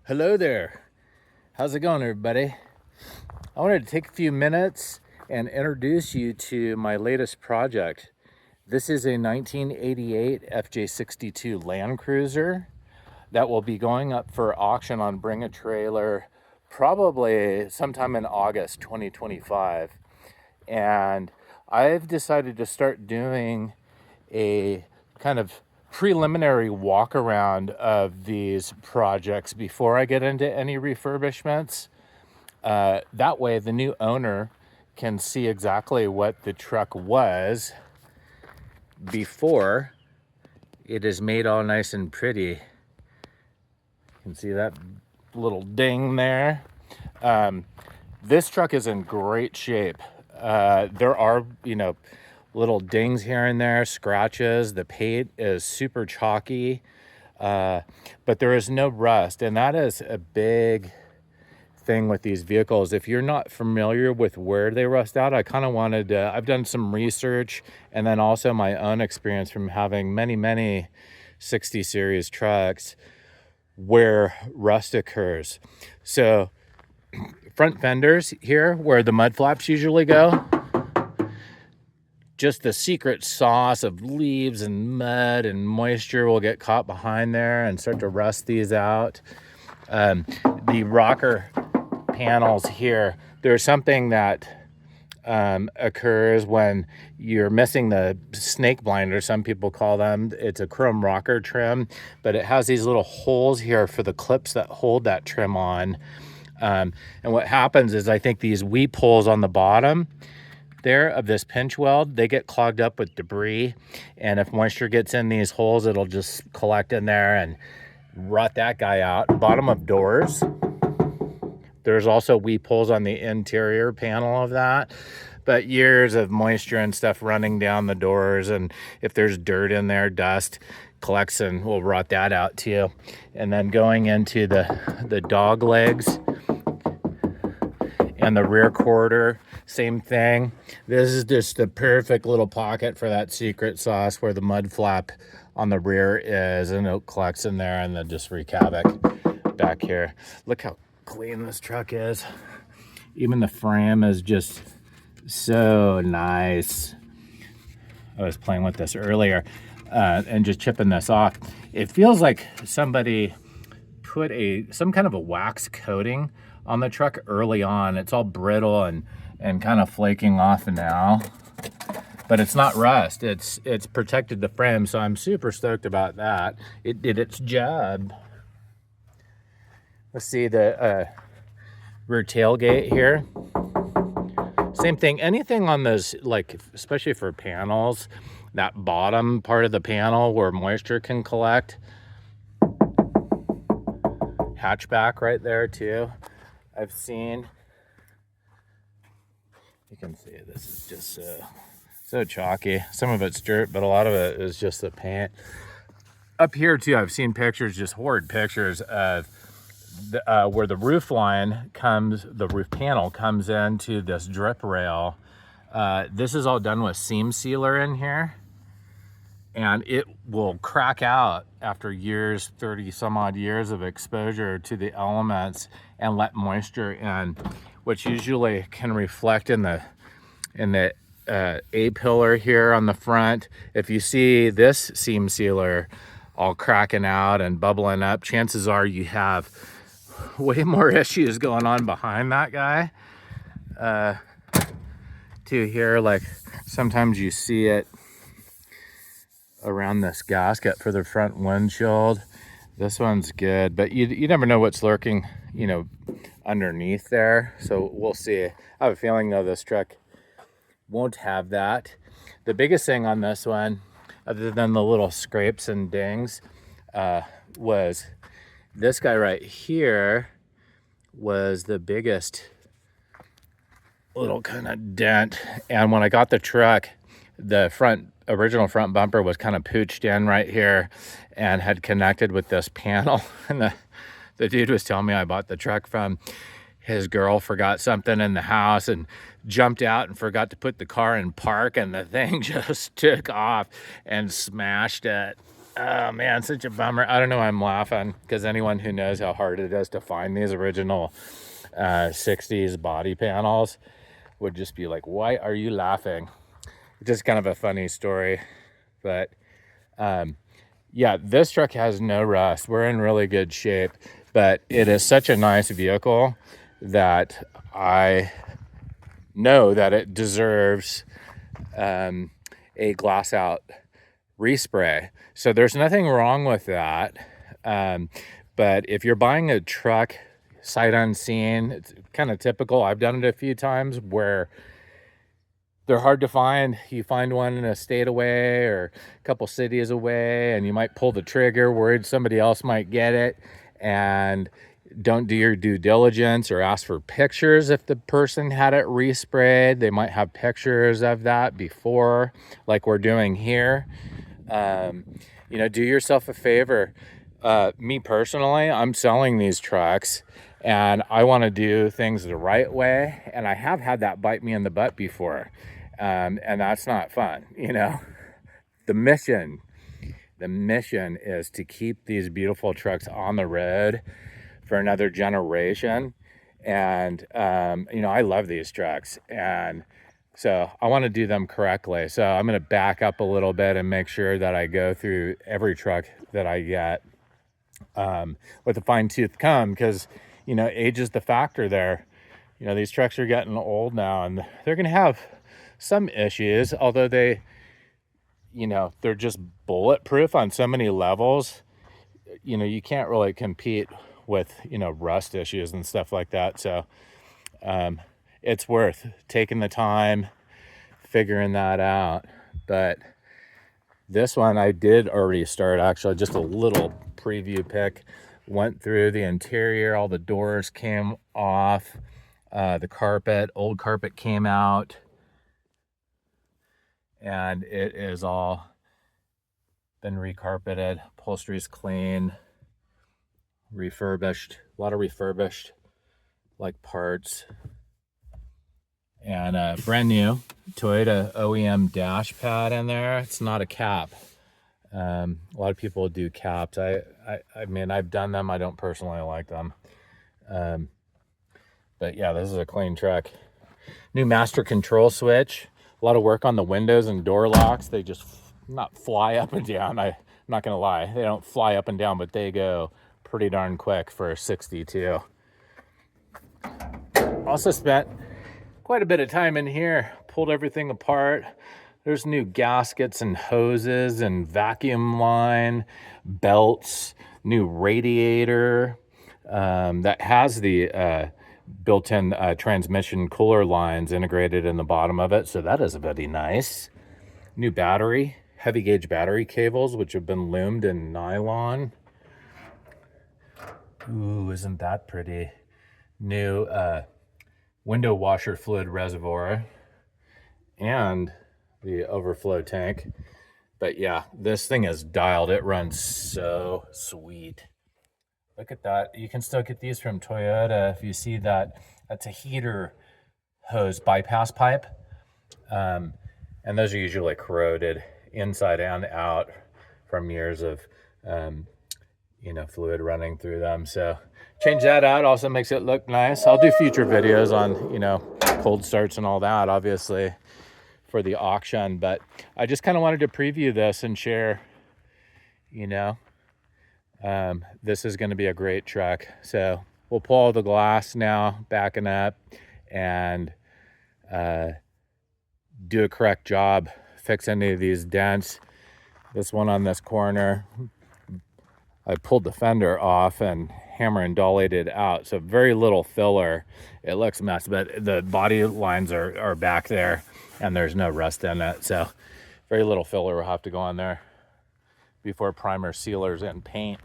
Hello there. How's it going, everybody? I wanted to take a few minutes and introduce you to my latest project. This is a 1988 FJ62 Land Cruiser that will be going up for auction on Bring a Trailer probably sometime in August 2025. And I've decided to start doing a kind of preliminary walk around of these projects before I get into any refurbishments. That way the new owner can see exactly what the truck was before it is made all nice and pretty. You can see that little ding there. This truck is in great shape. There are, little dings here and there, scratches. The paint is super chalky, but there is no rust. And that is a big thing with these vehicles. If you're not familiar with where they rust out, I kind of wanted to, I've done some research and then also my own experience from having many 60 series trucks where rust occurs. So front fenders here where the mud flaps usually go, just the secret sauce of leaves and mud and moisture will get caught behind there and start to rust these out. The rocker panels here, there's something that occurs when you're missing the snake blinder, some people call them. It's a chrome rocker trim, but it has these little holes here for the clips that hold that trim on. And what happens is I think these weep holes on the bottom there of this pinch weld, they get clogged up with debris, and if moisture gets in these holes, it'll just collect in there and rot that guy out. Bottom of doors, there's also weep holes on the interior panel of that, but years of moisture and stuff running down the doors, and if there's dirt in there, dust collects and will rot that out too. And then going into the dog legs and the rear quarter, same thing. This is just the perfect little pocket for that secret sauce where the mud flap on the rear is, and it collects in there and then just wreak havoc back here. Look how clean this truck is. Even the frame is just so nice. I was playing with this earlier and just chipping this off. It feels like somebody put some kind of a wax coating on the truck early on. It's all brittle and kind of flaking off now, but it's not rust. It's protected the frame, so I'm super stoked about that. It did its job. Let's see the rear tailgate here. Same thing. Anything on those, like especially for panels, that bottom part of the panel where moisture can collect. Hatchback right there too. I've seen. You can see this is just so chalky. Some of it's dirt, but a lot of it is just the paint. Up here too, I've seen pictures, just horrid pictures of where the roof line comes, the roof panel comes into this drip rail. This is all done with seam sealer in here, and it will crack out after years, 30 some odd years of exposure to the elements and let moisture in, which usually can reflect in the A-pillar here on the front. If you see this seam sealer all cracking out and bubbling up, chances are you have way more issues going on behind that guy. To here, like sometimes you see it around this gasket for the front windshield. This one's good, but you never know what's lurking, underneath there. So we'll see. I have a feeling though this truck won't have that. The biggest thing on this one, other than the little scrapes and dings, was this guy right here was the biggest little kind of dent. And when I got the truck, the original front bumper was kind of pooched in right here and had connected with this panel. And the dude was telling me I bought the truck from his girl, forgot something in the house and jumped out and forgot to put the car in park, and the thing just took off and smashed it. Oh man, such a bummer. I don't know why I'm laughing, because anyone who knows how hard it is to find these original 60s body panels would just be like, why are you laughing? Just kind of a funny story. But yeah, this truck has no rust. We're in really good shape, but it is such a nice vehicle that I know that it deserves a glass out respray. So there's nothing wrong with that. But if you're buying a truck sight unseen, it's kind of typical. I've done it a few times where they're hard to find. You find one in a state away or a couple cities away, and you might pull the trigger worried somebody else might get it, and don't do your due diligence or ask for pictures. If the person had it resprayed, they might have pictures of that before, like we're doing here. You know, do yourself a favor. Me personally, I'm selling these trucks and I want to do things the right way. And I have had that bite me in the butt before. And that's not fun. You know, the mission is to keep these beautiful trucks on the road for another generation. And, you know, I love these trucks, and so I want to do them correctly. So I'm going to back up a little bit and make sure that I go through every truck that I get with a fine tooth comb, because, you know, age is the factor there. You know, these trucks are getting old now and they're going to have some issues, although they, you know, they're just bulletproof on so many levels. You know, you can't really compete with, you know, rust issues and stuff like that. So it's worth taking the time figuring that out. But this one I did already start, actually, just a little preview pic. Went through the interior, all the doors came off, the carpet, old carpet came out, and it is all been recarpeted. Upholstery's clean, refurbished, a lot of refurbished like parts, and a brand new Toyota OEM dash pad in there. It's not a cap. A lot of people do caps. I mean, I've done them. I don't personally like them. But yeah, this is a clean truck. New master control switch. A lot of work on the windows and door locks. They just not fly up and down. I'm not gonna lie, they don't fly up and down, but they go pretty darn quick for a 62. Also spent quite a bit of time in here, pulled everything apart. There's new gaskets and hoses and vacuum line, belts, new radiator that has the built-in transmission cooler lines integrated in the bottom of it. So that is very nice. New battery, heavy gauge battery cables, which have been loomed in nylon. Ooh, isn't that pretty? New window washer fluid reservoir and the overflow tank. But yeah, this thing is dialed. It runs so sweet. Look at that. You can still get these from Toyota. If you see that, that's a heater hose bypass pipe. And those are usually corroded inside and out from years of, you know, fluid running through them. So change that out. Also makes it look nice. I'll do future videos on, you know, cold starts and all that, obviously, for the auction. But I just kind of wanted to preview this and share, you know, this is going to be a great truck. So we'll pull all the glass now, backing up, and do a correct job, fix any of these dents. This one on this corner, I pulled the fender off and hammer and dollied it out, so very little filler. It looks messy, but the body lines are back there and there's no rust in it, so very little filler will have to go on there before primer, sealers, and paint.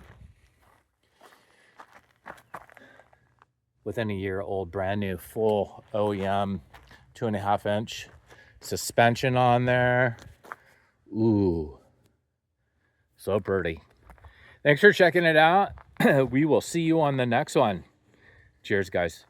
Within a year old, brand new, full OEM 2.5 inch suspension on there. Ooh, so pretty. Thanks for checking it out. We will see you on the next one. Cheers, guys.